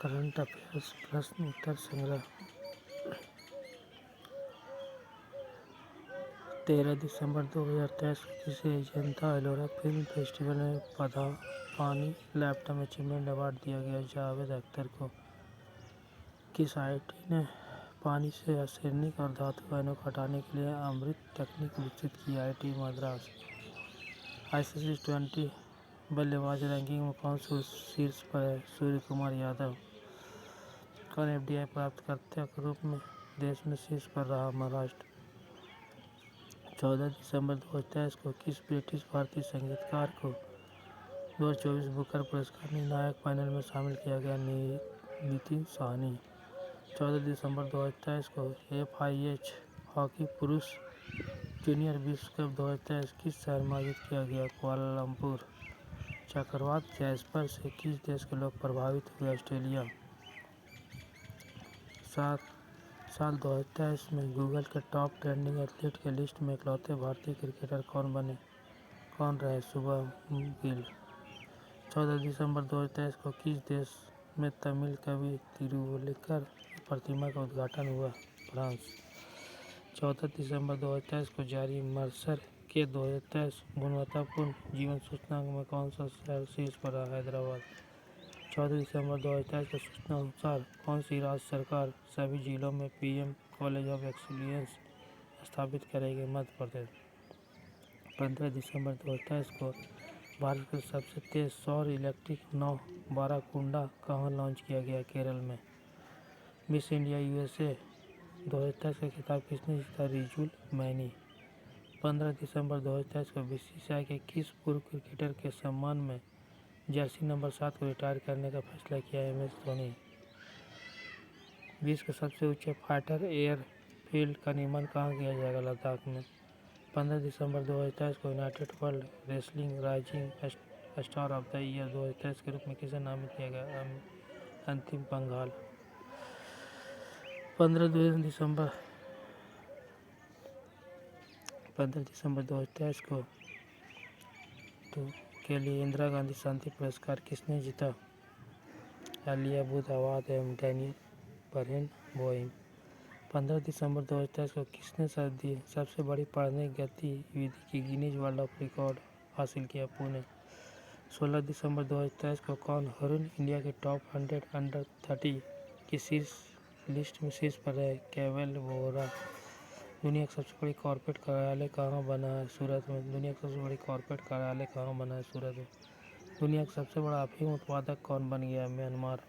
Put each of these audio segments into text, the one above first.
Current affairs प्रश्न उत्तर संग्रह 13 दिसंबर 2023 को किसे जनता एलोरा फिल्म फेस्टिवल में पानी लैपटॉप अचीवमेंट अवार्ड दिया गया। जावेद अख्तर को किस आईआईटी ने पानी से आर्सेनिक और धातु आयनों को हटाने के लिए अमृत तकनीक विकसित की। आईआईटी मद्रास। आईसीसी T20 बल्लेबाज रैंकिंग में कौन शीर्ष पर है? सूर्य कुमार यादव। कौन एफडीआई प्राप्तकर्ता के रूप में देश में शीर्ष पर रहा? महाराष्ट्र। 14 दिसंबर 2023 को किस ब्रिटिश भारतीय संगीतकार को 2024 बुकर पुरस्कार निर्णायक पैनल में शामिल किया गया? नितिन साहनी। 14 दिसंबर 2023 को FIH हॉकी पुरुष जूनियर विश्व कप 2023 किस शहर में आयोजित किया गया? कुआलालंपुर। चक्रवात जैस्पर से किस देश के लोग प्रभावित हुए? ऑस्ट्रेलिया। साल 2023 में गूगल के टॉप ट्रेंडिंग एथलीट के लिस्ट में इकलौते भारतीय क्रिकेटर कौन रहे? शुभमन गिल। 14 दिसंबर 2023 को किस देश में तमिल कवि तिरुवल्लुवर की प्रतिमा का उद्घाटन हुआ? फ्रांस। 14 दिसंबर 2023 को जारी मर्सर के 2023 गुणवत्तापूर्ण जीवन सूचकांक में कौन सा शहर शीर्ष पर रहा? हैदराबाद। 14 दिसंबर 2023 की सूचना अनुसार कौन सी राज्य सरकार सभी जिलों में पीएम कॉलेज ऑफ एक्सीलेंस स्थापित करेगी? मध्य प्रदेश। 15 दिसंबर 2023 को भारत के सबसे तेज सौर इलेक्ट्रिक नाव बाराकुंडा कहाँ लॉन्च किया गया? केरल में। मिस इंडिया यूएसए 2023 का खिताब किसने जीता? रिजुल मैनी। 15 दिसंबर 2023 को बीसीसीआई के किस पूर्व क्रिकेटर के सम्मान में जर्सी नंबर 7 को रिटायर करने का फैसला किया? MS धोनी। विश्व के सबसे ऊंचे फाइटर एयरफील्ड का निर्माण कहाँ किया जाएगा? लद्दाख में। 15 दिसंबर 2023 को United world wrestling rising star of the year 2023 के रूप में किसे नामित किया गया? अंतिम पंघाल। 15 दिसंबर 2023 को के लिए इंदिरा गांधी शांति पुरस्कार किसने जीता? आलिया भट्ट अवाद एवं डैनियल बरनबोइम। 15 दिसंबर 2023 को किसने सबसे बड़ी पढ़ने गतिविधि की गिनीज वर्ल्ड ऑफ रिकॉर्ड हासिल किया? पुणे। 16 दिसंबर 2023 को कौन हरून इंडिया के टॉप 100 अंडर 30 की लिस्ट में शीर्ष पर है? केवल वोहरा। दुनिया का सबसे बड़ी कॉर्पोरेट कार्यालय कहाँ बना है? सूरत में। दुनिया का सबसे बड़ी कॉर्पोरेट कार्यालय कहाँ बना है? सूरत में। दुनिया का सबसे बड़ा अफीम उत्पादक कौन बन गया? म्यांमार।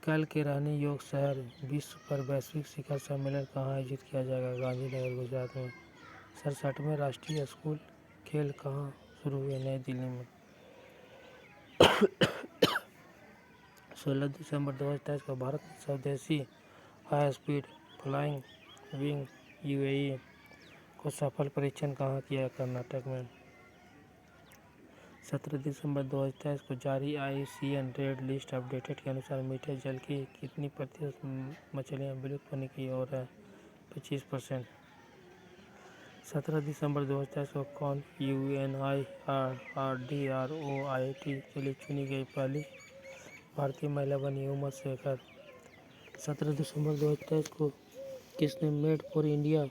कल के रहने योग शहर विश्व पर वैश्विक शिखर सम्मेलन कहाँ आयोजित किया जाएगा? गांधीनगर गुजरात में। 67वें राष्ट्रीय स्कूल खेल कहाँ शुरू हुए? नई दिल्ली में। 16 दिसंबर 2023 को भारत ने स्वदेशी high speed flying wing UAE को सफल परीक्षण कहाँ किया? कर्नाटक में। 17 दिसंबर 2023 को जारी IUCN रेड लिस्ट अपडेटेड के अनुसार मीठे जल की कितनी प्रतिशत मछलियाँ विलुप्त होने की ओर है? 25%। 17 दिसंबर 2023 को कौन UNIRDROIT के लिए चुनी गई पहली भारतीय महिला बनी? उमा शेखर। 17 दिसंबर 2023 को किसने मेड फॉर इंडिया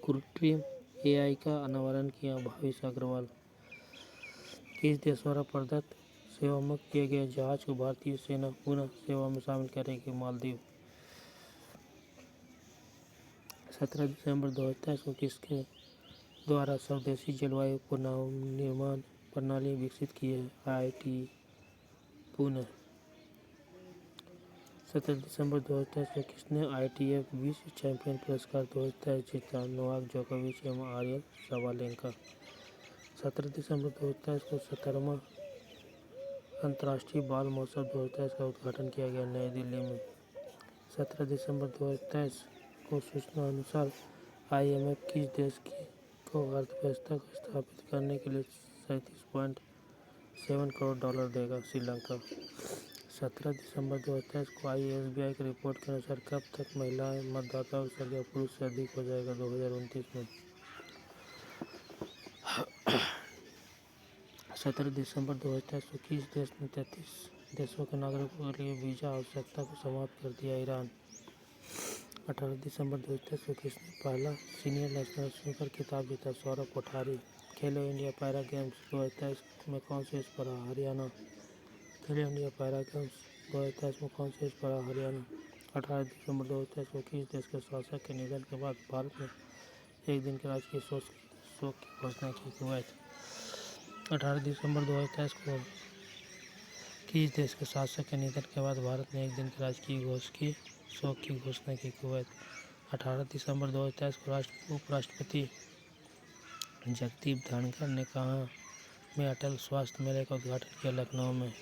कृत्रिम AI का अनावरण किया? भावेश अग्रवाल। किस देश द्वारा प्रदत्त सेवामुक्त किए गए जहाज को भारतीय सेना पुनः सेवा में शामिल करेगी? मालदीव। 17 दिसंबर 2023 को किसके द्वारा स्वदेशी जलवायु पुनर्निर्माण प्रणाली विकसित की है? IIT पुणे। 17 दिसंबर 2023 को किसने ITF विश्व चैंपियन पुरस्कार 2023 जीता? नोवाक जोकोविच एवं आर्यन साबालेंका। 17 दिसंबर 2023 को 17वां अंतर्राष्ट्रीय बाल महोत्सव 2023 का उद्घाटन किया गया? नई दिल्ली में। 17 दिसंबर 2023 को सूचना अनुसार IMF किस देश को अर्थव्यवस्था को स्थापित करने के लिए $37.7 करोड़ देगा? श्रीलंका। 17 दिसंबर 2023 को ISBI की रिपोर्ट के अनुसार कब तक महिलाएं मतदाताओं की संख्या पुरुष से अधिक हो जाएगा? 2029 में। 17 दिसंबर 2023 को किस देश ने 33 देशों के नागरिकों के लिए वीजा आवश्यकता को समाप्त कर दिया? ईरान। 18 दिसंबर 2023 को किसने पहला सीनियर नेशनल स्नूकर खिताब जीता? सौरभ कोठारी। खेलो इंडिया पैरा गेम्स 2023 में कौन से देश पर रहा? हरियाणा। खेलो इंडिया पैरा गेम्स 2023 में कौन से देश पर रहा? हरियाणा। 18 दिसंबर 2023 को किस देश के शासक के निधन के बाद भारत में एक दिन के राजकीय शोक की घोषणा की? कुवैत। 18 दिसंबर 2023 को किस देश के शासक के निधन के बाद भारत ने एक दिन के राजकीय शोक की घोषणा की? कुवैत। 18 दिसंबर 2023 को उपराष्ट्रपति जगदीप धनखड़ ने कहाँ में अटल स्वास्थ्य मेले का उद्घाटन किया? लखनऊ में।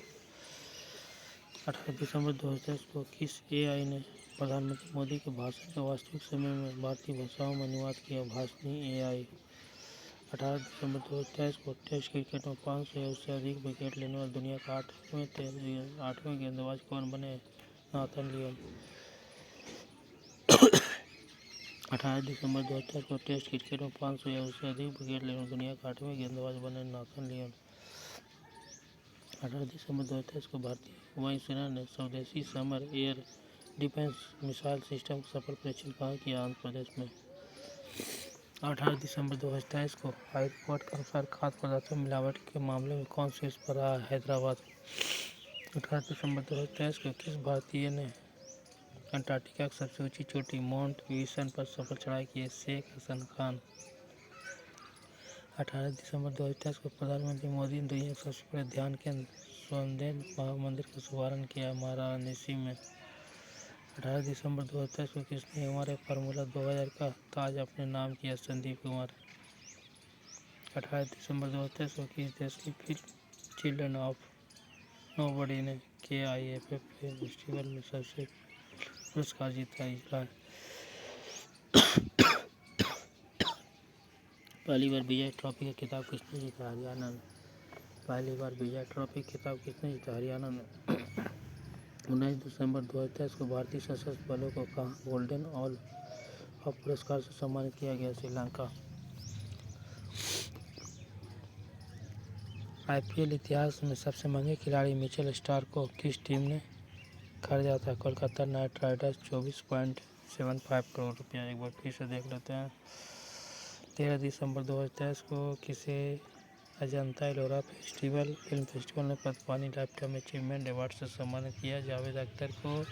18 दिसंबर 2023 को किस एआई ने प्रधानमंत्री मोदी के भाषण का वास्तविक समय में भारतीय भाषाओं में अनुवाद किया? भाषणी एआई। 18 दिसंबर 2023 को टेस्ट क्रिकेट में 500 या उससे अधिक विकेट लेने वाले दुनिया का आठवें गेंदबाज कौन बने? Nathan Lyon. 18 दिसंबर 2023 को टेस्ट क्रिकेट में 500 या उससे अधिक विकेट लेने वाले दुनिया का 8वें गेंदबाज बने? Nathan Lyon. 18 दिसंबर 2023 को भारतीय वायुसेना ने स्वदेशी summer air defence missile system का सफल परीक्षण कहाँ किया? आंध्र प्रदेश में। 18 दिसंबर 2023 को हाई कोर्ट के अनुसार खाद्य पदार्थों में मिलावट के मामले में कौन शीर्ष पर रहा? हैदराबाद। 18 दिसंबर 2023 को किस भारतीय ने अंटार्कटिका की सबसे ऊंची चोटी माउंट विल्सन पर सफल चढ़ाई की? शेख हसन खान। 18 दिसंबर 2023 को प्रधानमंत्री मोदी ने दुनिया के सबसे बड़े ध्यान केंद्र स्वयंदेव मंदिर का शुभारंभ किया? वाराणसी में। 18 दिसंबर 2023 को किसने हमारे फार्मूला 2000 का ताज अपने नाम किया? संदीप कुमार। 18 दिसंबर 2023 को किस देश की फिल्म चिल्ड्रन ऑफ नोबडी ने KIFF फेस्टिवल में सबसे पुरस्कार जीता? इजराइल। पहली बार विजय ट्रॉफी का खिताब किसने जीता? हरियाणा ने। पहली बार विजय ट्रॉफी खिताब किसने जीता? हरियाणा ने। 19 दिसंबर 2023 को भारतीय सशस्त्र बलों को कहाँ गोल्डन ऑल ऑफ पुरस्कार से सम्मानित किया गया? श्रीलंका। IPL इतिहास में सबसे महंगे खिलाड़ी मिचेल स्टार्क को किस टीम ने खरीदा था? Kolkata night Riders. 24.75 करोड़ रुपया। एक बार फिर से देख लेते हैं। 13 दिसंबर 2023 को किसे अजंता एलोरा फिल्म फेस्टिवल ने पद्मपानी लाइफटाइम अचीवमेंट अवार्ड से सम्मानित किया? जावेद अख्तर को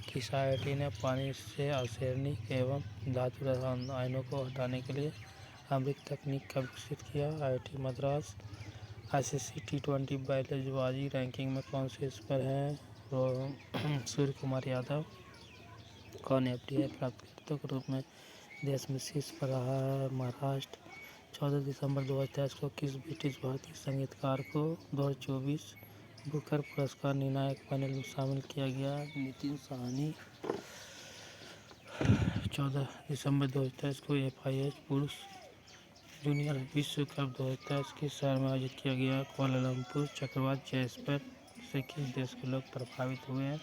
किस IIT ने पानी से आर्सेनिक एवं धातु आयनों को हटाने के लिए अमृत तकनीक का विकसित किया? IIT मद्रास। ICC T20 बल्लेबाजी रैंकिंग में कौन से शीर्ष पर हैं? सूर्य कुमार यादव। कौन FDI प्राप्तकर्ता के रूप में देश में शीर्ष पर रहा है? महाराष्ट्र। 14 दिसंबर 2023 को किस ब्रिटिश भारतीय संगीतकार को 2024 बुकर पुरस्कार निर्णायक पैनल में शामिल किया गया? नितिन साहनी। 14 दिसंबर 2023 को FIH पुरुष जूनियर विश्व कप 2023 किस शहर में आयोजित किया गया? कुआलालंपुर। चक्रवात जैस्पर से किस देश के लोग प्रभावित हुए?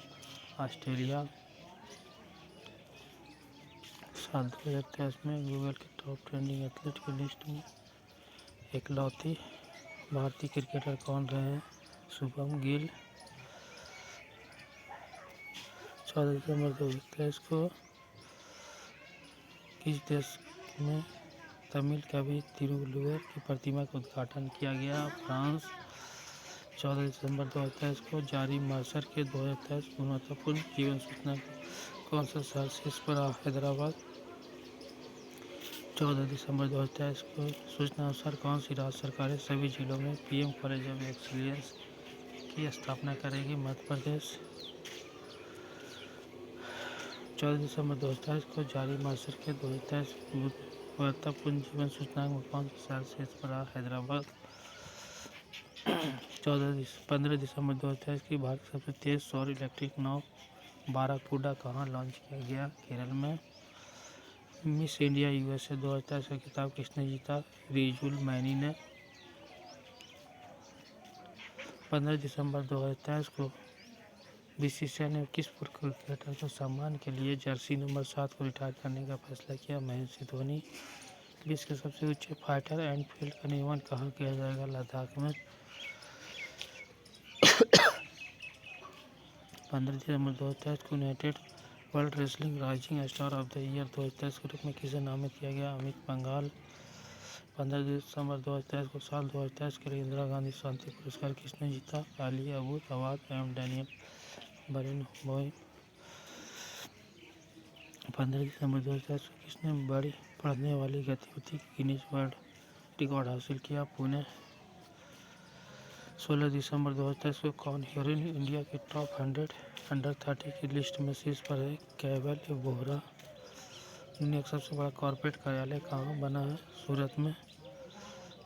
ऑस्ट्रेलिया। साल 2023 में गूगल के टॉप ट्रेंडिंग एथलीट की लिस्ट में इकलौते भारतीय क्रिकेटर कौन रहे हैं? शुभम गिल। 14 दिसंबर 2023 को किस देश में तमिल कवि तिरुवल्लुवर की प्रतिमा का उद्घाटन किया गया? फ्रांस। 14 दिसंबर 2023 को जारी मर्सर के 2023 गुणवत्तापूर्ण जीवन सूचना कौन सा शहर शीर्ष पर रहा? हैदराबाद। 14 दिसंबर 2023 को सूचना अनुसार कौन सी राज्य सरकारें सभी जिलों में PM कॉलेज ऑफ एक्सीलेंस की स्थापना करेगी? मध्य प्रदेश। 14 दिसंबर 2023 को जारी मार्चर के 2023 गुणवत्तापूर्ण जीवन सूचकांक में कौन सा शहर शीर्ष पर रहा? हैदराबाद। 15 दिसंबर 2023 की भारत की सबसे तेज सौर इलेक्ट्रिक नाव बाराकूडा कहाँ लॉन्च किया गया? केरल में। मिस इंडिया USA 2023 का खिताब किसने जीता? रिजुल मैनी ने। 15 दिसंबर 2023 को BCCI ने किस पूर्व क्रिकेटर के सम्मान के लिए जर्सी नंबर 7 को रिटायर करने का फैसला किया? महेंद्र सिंह धोनी। विश्व के सबसे ऊंचे फाइटर एंडफील्ड का निर्माण कहाँ किया जाएगा? लद्दाख में। 15 दिसंबर 2023 को United world wrestling rising star of the year 2023 के रूप में किसे नामित किया गया? अमित पंघाल। 15 दिसंबर 2023 को साल 2023 के लिए इंदिरा गांधी शांति पुरस्कार किसने जीता? अली अबू अवाद एवं डैनियल बरेनबोइम। 15 दिसंबर 2023 को किसने बड़ी पढ़ने वाली गतिविधि गिनीज वर्ल्ड रिकॉर्ड हासिल किया? पुणे। 16 दिसंबर 2023 को कौन हीरोइन इंडिया की टॉप 100 अंडर 30 की लिस्ट में शीर्ष पर है? कैवल बोहरा। दुनिया का सबसे बड़ा कॉर्पोरेट कार्यालय कहाँ बना है? सूरत में।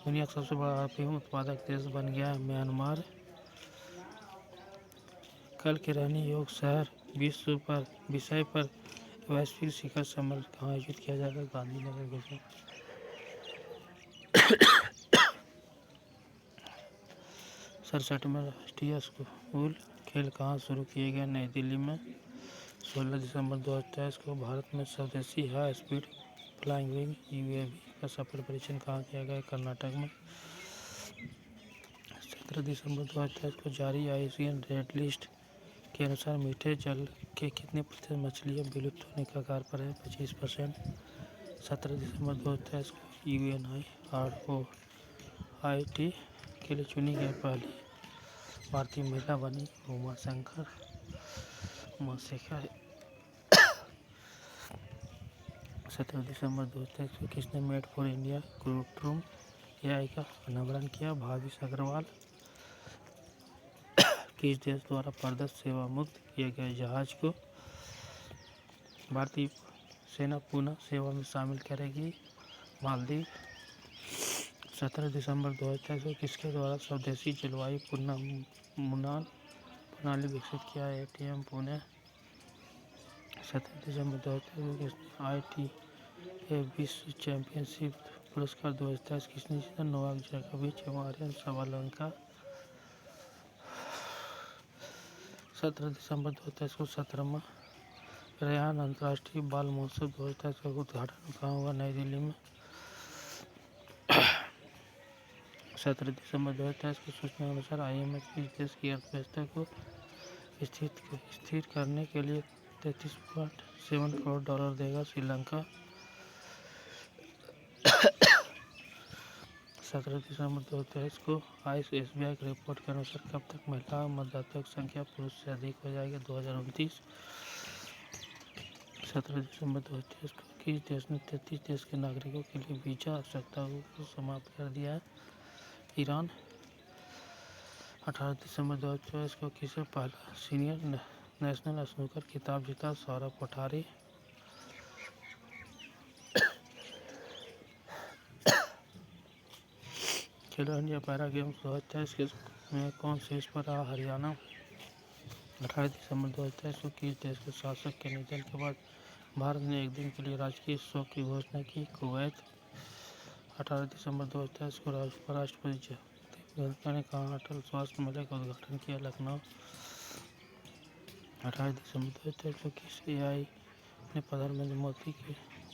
दुनिया का सबसे बड़ा अफीम उत्पादक देश बन गया है म्यांमार। कल के रहने योग शहर विषय पर वैश्विक शिखर सम्मेलन कहाँ आयोजित किया जाएगा? गांधीनगर गुजरात। 67वें राष्ट्रीय स्कूल खेल कहाँ शुरू किए गए? नई दिल्ली में। 16 दिसंबर 2023 को भारत में स्वदेशी high speed flying wing UAV का सफल परीक्षण कहाँ किया गया? कर्नाटक में। 17 दिसंबर 2023 को जारी आईयूसीएन रेड लिस्ट के अनुसार मीठे जल के कितने प्रतिशत मछलियाँ विलुप्त होने के कगार पर है? 25%। 17 दिसंबर 2023 को यूएनआईआरओआईटी के लिए चुनी गई पहली भारतीय महिला बनी उमा शेखर। 17 दिसंबर 2023 को किसने मेड फॉर इंडिया क्रूम एआई का अनावरण किया? भाविश अग्रवाल। किस देश द्वारा प्रदत्त सेवा मुक्त किए गए जहाज को भारतीय सेना पुनः सेवा में शामिल करेगी? मालदीव। 17 दिसंबर 2023 को किसके द्वारा स्वदेशी जलवायु पुनर्मुद्रण प्रणाली विकसित किया? एटीएम पुणे। 17 दिसंबर 2023 को किसने आईटीए विश्व चैंपियनशिप पुरस्कार 2023 किसने जीता? नोवाक जोकोविच एवं आर्यन सावलंका। 17 दिसंबर 2023 को 17वां रेयान अंतर्राष्ट्रीय बाल महोत्सव 2023 का उद्घाटन कहाँ हुआ? नई दिल्ली में। 17 दिसंबर 2023 की सूचना के अनुसार आईएमएफ किस देश की अर्थव्यवस्था को स्थिर करने के लिए 33.7 करोड़ डॉलर देगा? श्रीलंका। 17 दिसंबर 2023 को एसबीआई की रिपोर्ट के अनुसार कब तक महिला मतदाताओं की संख्या पुरुष से अधिक हो जाएगी? 2029। 17 दिसंबर 2023 को किस देश ने 33 देश के नागरिकों के लिए वीजा आवश्यकताओं को समाप्त कर दिया है? ईरान। 18 दिसंबर 2024 को किसे पहला सीनियर नेशनल स्नूकर खिताब जीता? सौरभ कोठारी। खेलो इंडिया पैरा गेम्स 2023 में कौन शीर्ष पर रहा? हरियाणा। 18 दिसंबर 2023 को किस देश के शासक के निधन के बाद भारत ने एक दिन के लिए राजकीय शोक की घोषणा की? कुवैत। 18 दिसंबर 2023 को राष्ट्रपति जगदीप धनखड़ ने कहा अटल स्वास्थ्य मेले का उद्घाटन किया? लखनऊ। 18 दिसंबर 2023 को किस एआई ने प्रधानमंत्री मोदी के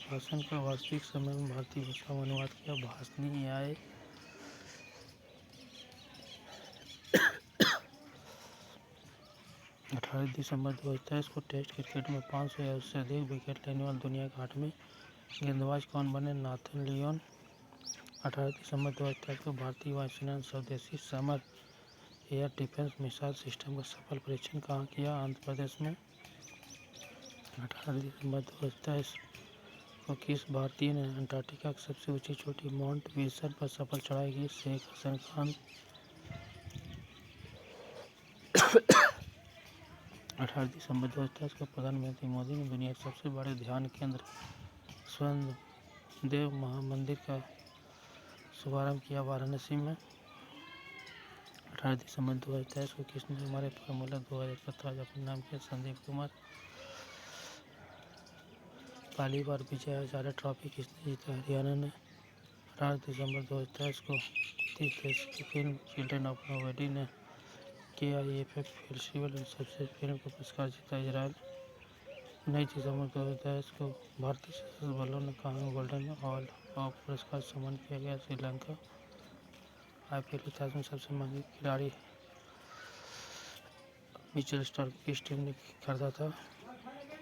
भाषण का वास्तविक समय में भारतीय भाषा में अनुवाद किया? भाषणी एआई। 18 दिसंबर 2023 को टेस्ट क्रिकेट में 500 या उससे अधिक विकेट लेने वाले दुनिया के 8वें गेंदबाज कौन बने? Nathan Lyon. 18 दिसंबर 2023 को भारतीय वायुसेना ने स्वदेशी summer air defence missile system का सफल परीक्षण कहाँ किया? आंध्र प्रदेश में। 18 दिसंबर 2023 को किस भारतीय ने अंटार्कटिका की सबसे ऊंची चोटी माउंट विल्सन पर सफल चढ़ाई की? शेख हसन खान। 18 दिसंबर 2023 को प्रधानमंत्री मोदी ने दुनिया के सबसे बड़े ध्यान केंद्र स्वर्ण देव महामंदिर का शुभारंभ किया? वाराणसी में। 18 दिसंबर 2023 को किसने हमारे फार्मूला 2017 अपने नाम किया? संदीप कुमार। पहली बार विजय हजारे ट्रॉफी किसने जीता? हरियाणा ने। 18 दिसंबर 2023 को 30 देश की फिल्म चिल्ड्रन ऑफ नोवेडी ने KIFF फेस्टिवल में सबसे फिल्म का पुरस्कार जीता? इजराइल। 19 दिसंबर 2023 को भारतीय सशस्त्र बलों ने कहा गोल्डन ऑल ऑफ पुरस्कार सम्मान किया गया? श्रीलंका। IPL इतिहास में सबसे महंगे खिलाड़ी मिचेल स्टार्क किस टीम ने खरीदा था?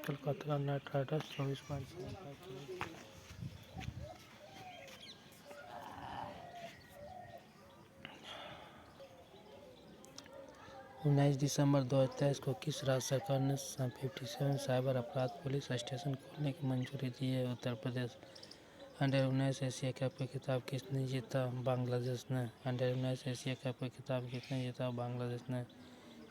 Kolkata night Riders 24.75। 19 दिसंबर 2023 को किस राज्य सरकार ने 57 साइबर अपराध पुलिस स्टेशन खोलने की मंजूरी दी है? Uttar Pradesh. Under 19 Asia cup का खिताब किसने जीता? बांग्लादेश ने। अंडर 19 एशिया कप का खिताब किसने जीता? बांग्लादेश ने।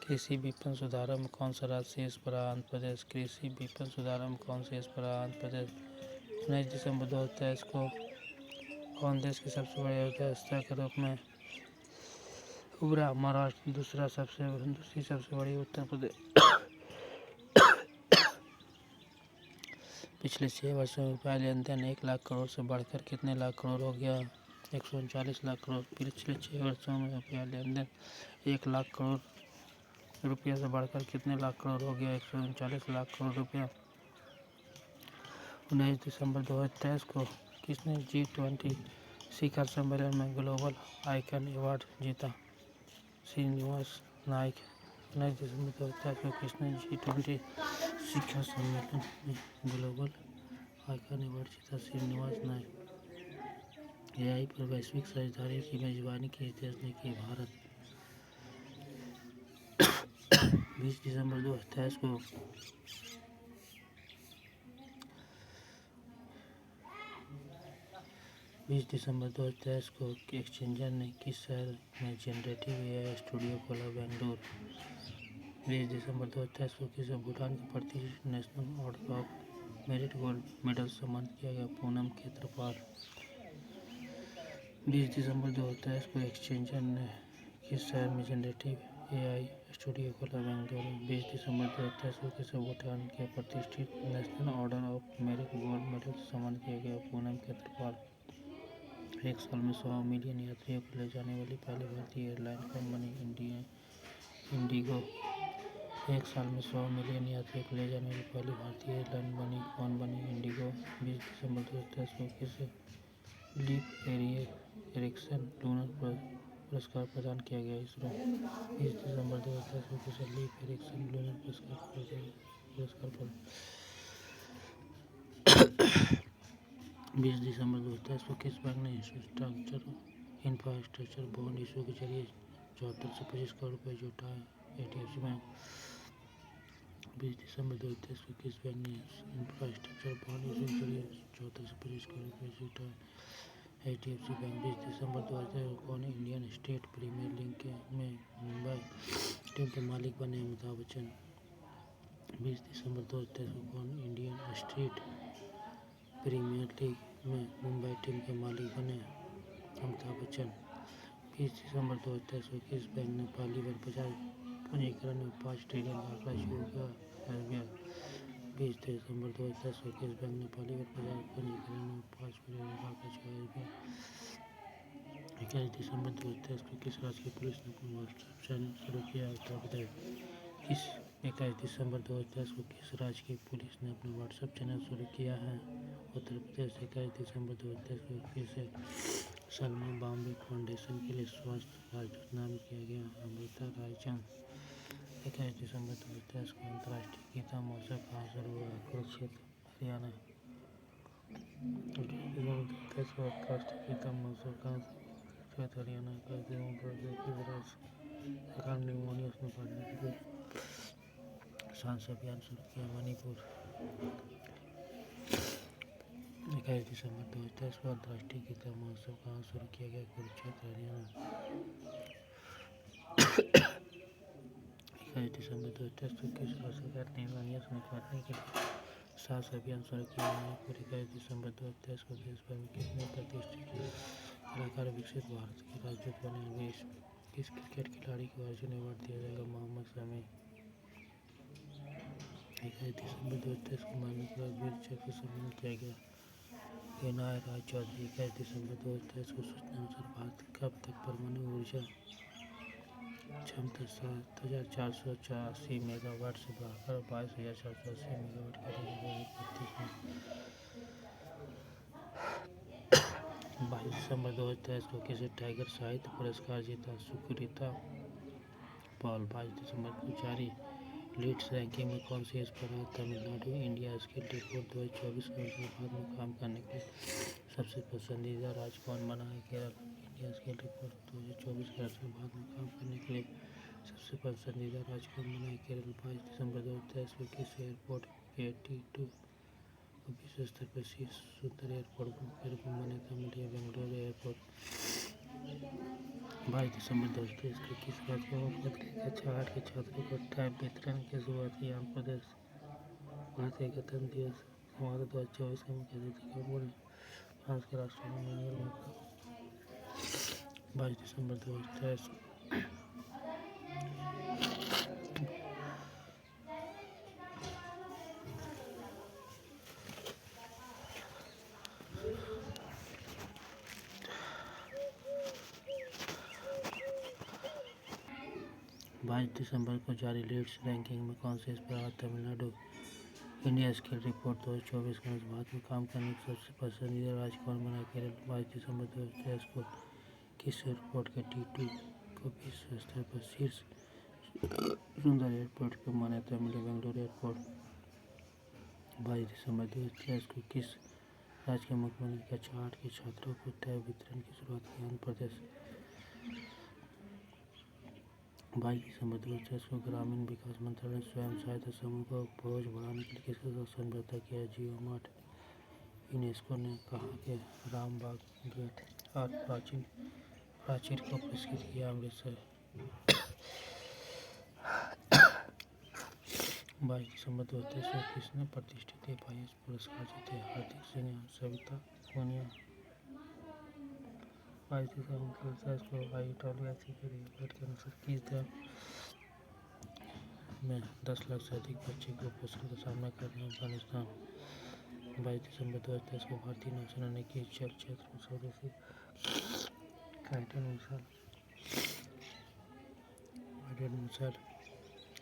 कृषि विपणन सुधारों में कौन सा राज्य शीर्ष पर रहा? आंध्र प्रदेश। कृषि विपणन सुधारों में कौन शीर्ष पर रहा? आंध्र प्रदेश। 19 दिसंबर 2023 को कौन देश के सबसे बड़े अर्थव्यवस्था के रूप में उभरा? महाराष्ट्र। दूसरी सबसे बड़ी उत्तर प्रदेश। पिछले 6 वर्षों में रुपया लेन देन 1 लाख करोड़ से बढ़कर कितने लाख करोड़ हो गया? 139 लाख करोड़। पिछले 6 वर्षों में रुपया लेन देन 1 लाख करोड़ रुपया से बढ़कर कितने लाख करोड़ हो गया? 139 लाख करोड़ रुपया। 19 दिसंबर 2023 को किसने G20 शिखर सम्मेलन में ग्लोबल आइकन अवार्ड जीता? श्रीनिवास नायक। 19 दिसंबर 2023 को किसने G20 शिखर सम्मेलन में ग्लोबल आइकन अवार्ड जीता? श्रीनिवास नायक। एआई पर वैश्विक साझेदारी की मेजबानी के इतिहास ने की भारत। 20 दिसंबर 2023 को एक्सचेंजर ने किस शहर में जनरेटिव एआई स्टूडियो खोला? बेंगलुरु। 20 दिसंबर 2023 को किसे भूटान के प्रतिष्ठित national order of merit gold medal सम्मानित किया गया? पूनम खेत्रपाल। 20 दिसंबर 2023 को एक्सचेंजर ने किस शहर में जनरेटिव एआई स्टूडियो खोला? बेंगलुरु। 20 दिसंबर 2023 को किसे भूटान के प्रतिष्ठित national order of merit gold medal सम्मानित किया गया? पूनम खेत्रपाल। एक साल में 100 मिलियन यात्रियों को ले जाने वाली पहली भारतीय एयरलाइन कौन बनी? इंडिगो। एक साल में 100 मिलियन यात्रियों को ले जाने वाली पहली भारतीय एयरलाइन कौन बनी? इंडिगो। 20 दिसंबर 2023 को किसे लीफ एरिक्सन लूनर पुरस्कार प्रदान किया गया? इसरो। 20 दिसंबर 2023 को किसे लीफ एरिक्सन लूनर पुरस्कार प्रदान 20 दिसंबर 2023 को किस बैंक ने इंफ्रास्ट्रक्चर बॉन्ड इशू के जरिए 74 से 25 करोड़ रुपए जुटा है? HDFC bank. 20 दिसंबर 2023 को किस बैंक ने इंफ्रास्ट्रक्चर बॉन्ड इशू के जरिए 74 से 25 करोड़ रुपए जुटा है? HDFC bank. 20 दिसंबर 2023 को कौन इंडियन स्टेट प्रीमियर लीग में मुंबई टीम के मालिक बने? अमिताभ बच्चन। 20 दिसंबर 2023 को कौन इंडियन स्टेट प्रीमियर लीग में मुंबई टीम के मालिक बने? अमिताभ बच्चन। 20 दिसंबर 2023 को किस बैंक ने पहली बार बाजार पूंजीकरण में 5 ट्रिलियन का आंकड़ा छू गया? एसबीआई। 20 दिसंबर 2023 को किस बैंक ने पहली बार बाजार पूंजीकरण में 5 ट्रिलियन का आंकड़ा छुआ? एसबीआई। 21 दिसंबर 2023 को किस राज्य की पुलिस ने अपना व्हाट्सएप चैनल शुरू किया? उत्तर प्रदेश। 21 दिसंबर 2023 को किस राज्य की पुलिस ने अपना व्हाट्सएप चैनल शुरू किया है? उत्तर प्रदेश। 21 दिसंबर 2023 को किसे सलमा बॉम्बे फाउंडेशन के लिए स्वास्थ्य राजदूत नामित किया गया? अमृता रायचंद। 21 दिसंबर 2023 को अंतर्राष्ट्रीय गीता महोत्सव कहाँ शुरू हुआ? कुरुक्षेत्र, हरियाणा। 21 दिसंबर 2023 को अंतर्राष्ट्रीय गीता महोत्सव कहाँ शुरू हुआ? कुरुक्षेत्र, हरियाणा। 21 दिसंबर 2023 को सरकार ने निमोनिया से निपटने के लिए सांस अभियान शुरू किया? मणिपुर। 21 दिसंबर 2023 को अंतर्राष्ट्रीय गीता महोत्सव कहाँ शुरू किया गया? कुरुक्षेत्र, हरियाणा। 21 दिसंबर 2023 को किस राज्य सरकार ने निमोनिया से निपटने के लिए सांस अभियान शुरू किया? मणिपुर। 21 दिसंबर 2023 को देश भर में कितने प्रतिष्ठित कलाकार विकसित भारत के राजदूत बने? किस क्रिकेट खिलाड़ी को अर्जुन अवार्ड दिया जाएगा? मोहम्मद शमी। 21 दिसंबर 2023 को माननीय वीर चक्र से सम्मानित किया गया? एनआई राय चौधरी। 21 दिसंबर 2023 को सूचना अनुसार भारत कब तक परमाणु ऊर्जा क्षमता 7,484 मेगावाट से बढ़ाकर 22,480 मेगावाट करेगी? 22 दिसंबर 2023 को किसे टाइगर साहित्य पुरस्कार जीता? सुकृता पॉल। 22 दिसंबर को जारी लीड्स रैंकिंग में कौन सी पर है तमिलनाडु। इंडिया स्किल रिपोर्ट 2024 के अनुसार भारत में काम करने के लिए सबसे पसंदीदा राज्य कौन बना है। केरल। इंडिया स्किल रिपोर्ट 2024 के अनुसार भारत में काम करने के लिए सबसे पसंदीदा राज्य कौन बना है। केरल। 22 दिसंबर 2023 को किस एयरपोर्ट AT2 को विश्व स्तर पर शीर्ष सुंदर एयरपोर्ट के रूप में मान्यता मिली है। बेंगलुरु एयरपोर्ट। 22 दिसंबर 2023 को किस राज्य के मुख्यमंत्री कक्षा 8 के छात्रों को टैब वितरण की शुरुआत की। आंध्र प्रदेश। भारतीय गणतंत्र दिवस समारोह 2024 के मुख्य अतिथि कौन बने। फ्रांस के राष्ट्रपति इमैनुअल मैक्रों। 22 दिसंबर 2023 को जारी लीड्स रैंकिंग में कौन से पर रहा तमिलनाडु। इंडिया स्किल रिपोर्ट 2024 के अनुसार भारत में काम करने के सबसे पसंदीदा राज्य कौन बना। केरल। 22 दिसंबर 2023 को किस एयरपोर्ट के T2 को विश्व स्तर पर शीर्ष सुंदर एयरपोर्ट की मान्यता मिली। बेंगलुरु एयरपोर्ट। 22 दिसंबर 2023 को किस राज्य के मुख्यमंत्री कक्षा 8 के छात्रों को टैब वितरण की शुरुआत की। आंध्र प्रदेश। 22 दिसंबर 2023 को ग्रामीण विकास मंत्रालय ने स्वयं सहायता समूह को पहुंच बढ़ाने के लिए किसके साथ समझौता किया है। जियो मार्ट। यूनेस्को ने कहा कि रामबाग गेट और प्राचीर को पुरस्कृत किया। अमृतसर। 22 दिसंबर 2023 को किसने प्रतिष्ठित FIS पुरस्कार जीते। हार्दिक सिंह और सविता पूनिया। 22 दिसंबर 2023 को IWC के रिपोर्ट के अनुसार किस देश में 10 लाख से अधिक बच्चे कुपोषण का सामना कर रहे हैं। अफगानिस्तान। 22 दिसंबर 2023 को भारतीय नौसेना ने किस जल क्षेत्र में स्वदेशी गाइडेड मिसाइल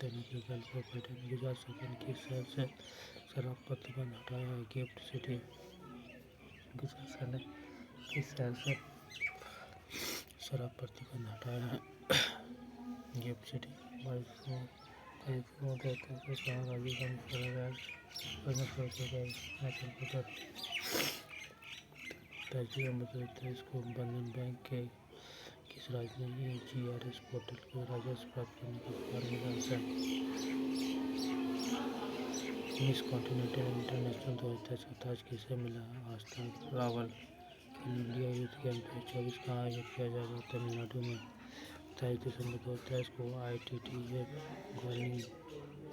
तैनात की। Gulf of Aden. गुजरात सरकार ने किस शहर से शराब प्रतिबंध हटाया है। Gift city. गुजरात सरकार ने किस शहर से शराब प्रतिबंध हटाया है। Gift city. 22 दिसंबर 2023 को राजीव गांधी हिमाचल प्रदेश। 23 दिसंबर 2023 को बंधन बैंक के किस राज्य ने GRS पोर्टल को राजस्व प्राप्त करने का उपहार मिला है। मिस कॉन्टिनेंटल इंटरनेशनल 2023 का ताज किसे मिला है। आस्था रावल। खेलो इंडिया यूथ गेम 2024 का आयोजित किया जाएगा तमिलनाडु में। 23 दिसंबर 2023 को ITTF गवर्निंग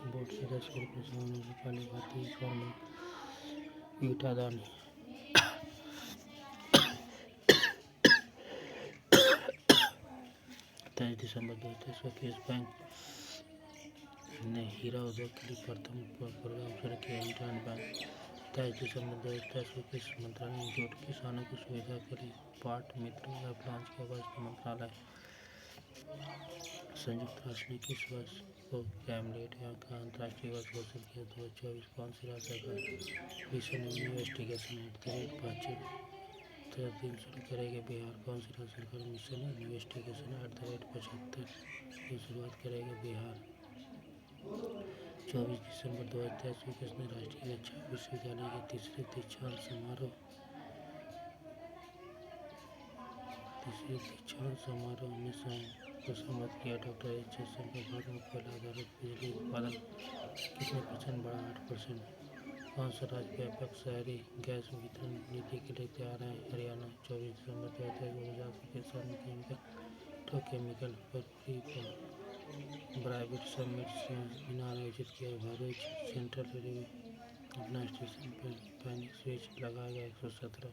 बोर्ड सदस्य के रूप में सेवानिवृत्त होने से पहले भारतीय स्वर्ण गीता दानी। 23 दिसंबर 2023 को किस बैंक ने हीरा उद्योग के लिए प्रथम प्रोग्राम शुरू किया। Indian bank. 23 दिसंबर 2023 को किस मंत्रालय ने जूट किसानों की सुविधा के लिए पाट मित्र ऐप लॉन्च किया। वस्त्र मंत्रालय। संयुक्त राष्ट्र ने किस वर्ष को कैमलेट का अंतर्राष्ट्रीय वर्ष घोषित किया। 2024 कौन सी राज्य सरकार मिशन इन्वेस्टिगेशन @ 75 शुरू करेगी। बिहार। कौन सी राज्य सरकार मिशन इन्वेस्टिगेशन @ 75 की शुरुआत करेगी। बिहार। 24 दिसंबर 2023 को किसने राष्ट्रीय रक्षा विश्वविद्यालय के तीसरे दीक्षांत समारोह में संबोधित किया। Doctor S Jaishankar. भारत में कोयला आधारित बिजली उत्पादन कितने % बढ़ा। 8%। कौन सा राज्य व्यापक शहरी गैस वितरण नीति के लिए तैयार है। हरियाणा। 24 दिसंबर 2023 को गुजरात के किसान केमिकल फैक्ट्री पर प्राइवेट समिट सेमिनार आयोजित किया। भरूच सेंट्रल रेलवे अपना स्टेशन पर पैनिक स्विच लगाएगा। 117।